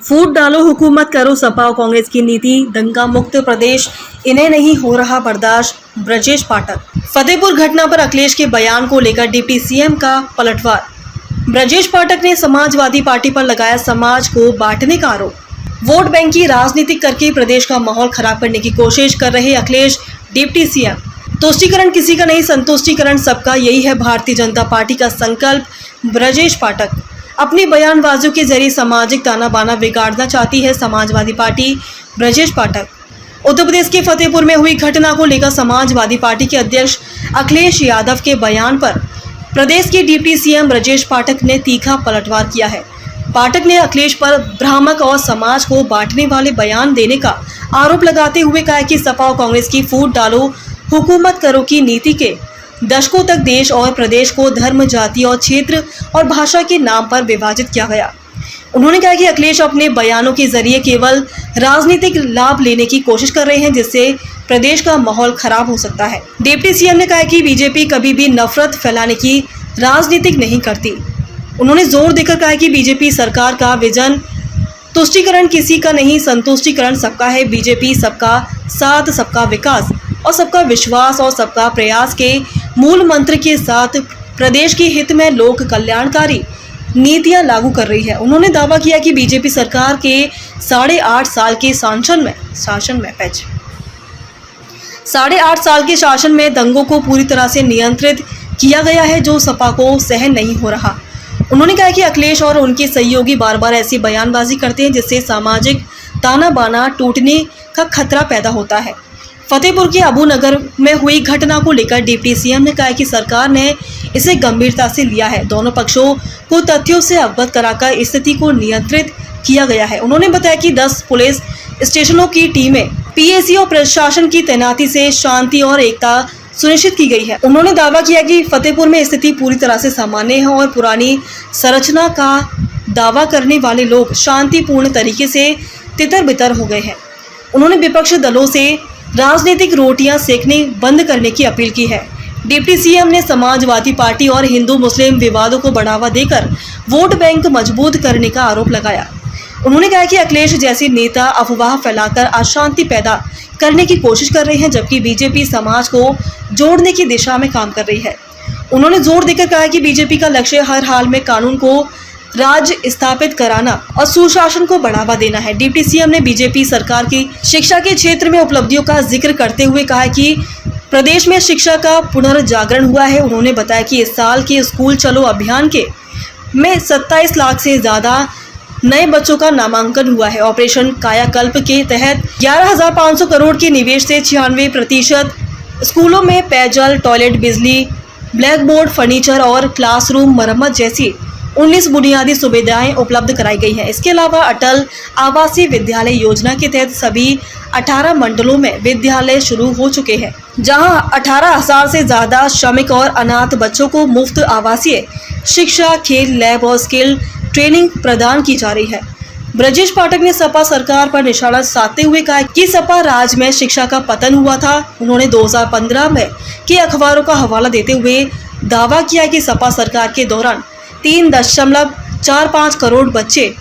फूट डालो हुकूमत करो सपा और कांग्रेस की नीति, दंगा मुक्त प्रदेश इन्हें नहीं हो रहा बर्दाश्त, ब्रजेश पाठक। फतेहपुर घटना पर अखिलेश के बयान को लेकर डिप्टी सीएम का पलटवार। ब्रजेश पाठक ने समाजवादी पार्टी पर लगाया समाज को बांटने का आरोप। वोट बैंक की राजनीति करके प्रदेश का माहौल खराब करने की कोशिश कर रहे अखिलेश, डिप्टी सीएम। तुष्टीकरण किसी का नहीं, संतुष्टीकरण सबका, यही है भारतीय जनता पार्टी का संकल्प। ब्रजेश पाठक अपनी बयानबाजियों के जरिए सामाजिक ताना बाना बिगाड़ना चाहती है समाजवादी पार्टी। ब्रजेश पाठक उत्तर प्रदेश के फतेहपुर में हुई घटना को लेकर समाजवादी पार्टी के अध्यक्ष अखिलेश यादव के बयान पर प्रदेश के डिप्टी सीएम ब्रजेश पाठक ने तीखा पलटवार किया है। पाठक ने अखिलेश पर भ्रामक और समाज को बांटने वाले बयान देने का आरोप लगाते हुए कहा कि सपा और कांग्रेस की फूट डालो हुकूमत करो की नीति के दशकों तक देश और प्रदेश को धर्म, जाति और क्षेत्र और भाषा के नाम पर विभाजित किया गया। उन्होंने कहा कि अखिलेश अपने बयानों के जरिए केवल राजनीतिक लाभ लेने की कोशिश कर रहे हैं, जिससे प्रदेश का माहौल खराब हो सकता है। डिप्टी सीएम ने कहा कि बीजेपी कभी भी नफरत फैलाने की राजनीति नहीं करती। उन्होंने जोर देकर कहा कि बीजेपी सरकार का विजन तुष्टीकरण किसी का नहीं, संतुष्टीकरण सबका है। बीजेपी सबका साथ, सबका विकास और सबका विश्वास और सबका प्रयास के मूल मंत्र के साथ प्रदेश के हित में लोक कल्याणकारी नीतियां लागू कर रही है। उन्होंने दावा किया कि बीजेपी सरकार के 8.5 साल के शासन में दंगों को पूरी तरह से नियंत्रित किया गया है, जो सपा को सहन नहीं हो रहा। उन्होंने कहा कि अखिलेश और उनके सहयोगी बार बार ऐसी बयानबाजी करते हैं जिससे सामाजिक ताना बाना टूटने का खतरा पैदा होता है। फतेहपुर के अबू नगर में हुई घटना को लेकर डिप्टी सीएम ने कहा कि सरकार ने इसे गंभीरता से लिया है। दोनों पक्षों को तथ्यों से अवगत कराकर स्थिति को नियंत्रित किया गया है। उन्होंने बताया कि 10 पुलिस स्टेशनों की टीमें, पीएसी और प्रशासन की तैनाती से शांति और एकता सुनिश्चित की गई है। उन्होंने दावा किया कि फतेहपुर में स्थिति पूरी तरह से सामान्य है और पुरानी संरचना का दावा करने वाले लोग शांतिपूर्ण तरीके से तितर बितर हो गए हैं। उन्होंने विपक्ष दलों से राजनीतिक रोटियां सेकने बंद करने की अपील की है। डिप्टी सीएम ने समाजवादी पार्टी और हिंदू मुस्लिम विवादों को बढ़ावा देकर वोट बैंक मजबूत करने का आरोप लगाया। उन्होंने कहा कि अखिलेश जैसे नेता अफवाह फैलाकर अशांति पैदा करने की कोशिश कर रहे हैं, जबकि बीजेपी समाज को जोड़ने की दिशा में काम कर रही है। उन्होंने जोर देकर कहा कि बीजेपी का लक्ष्य हर हाल में कानून को राज स्थापित कराना और सुशासन को बढ़ावा देना है। डिप्टी सीएम ने बीजेपी सरकार की शिक्षा के क्षेत्र में उपलब्धियों का जिक्र करते हुए कहा कि प्रदेश में शिक्षा का पुनर्जागरण हुआ है। उन्होंने बताया कि इस साल के स्कूल चलो अभियान में 27 लाख से ज्यादा नए बच्चों का नामांकन हुआ है। ऑपरेशन कायाकल्प के तहत 11,500 करोड़ के निवेश से 96% स्कूलों में पेयजल, टॉयलेट, बिजली, ब्लैक बोर्ड, फर्नीचर और क्लासरूम मरम्मत जैसी 19 बुनियादी सुविधाएं उपलब्ध कराई गई हैं। इसके अलावा अटल आवासीय विद्यालय योजना के तहत सभी 18 मंडलों में विद्यालय शुरू हो चुके हैं, जहां 18,000 से ज्यादा श्रमिक और अनाथ बच्चों को मुफ्त आवासीय शिक्षा, खेल, लैब और स्किल ट्रेनिंग प्रदान की जा रही है। ब्रजेश पाठक ने सपा सरकार पर निशाना साधते हुए कहा कि सपा राज में शिक्षा का पतन हुआ था। उन्होंने 2015 में के अखबारों का हवाला देते हुए दावा किया कि सपा सरकार के दौरान 3.45 करोड़ बच्चे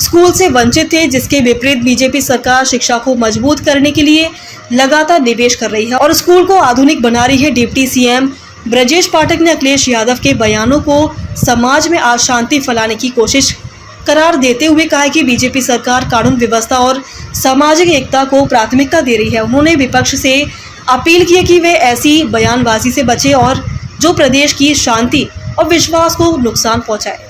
स्कूल से वंचित थे, जिसके विपरीत बीजेपी सरकार शिक्षा को मजबूत करने के लिए लगातार निवेश कर रही है और स्कूल को आधुनिक बना रही है। डिप्टी सीएम ब्रजेश पाठक ने अखिलेश यादव के बयानों को समाज में अशांति फैलाने की कोशिश करार देते हुए कहा कि बीजेपी सरकार कानून व्यवस्था और सामाजिक एकता को प्राथमिकता दे रही है। उन्होंने विपक्ष से अपील की कि वे ऐसी बयानबाजी से बचे और जो प्रदेश की शांति और विश्वास को नुकसान पहुंचाए।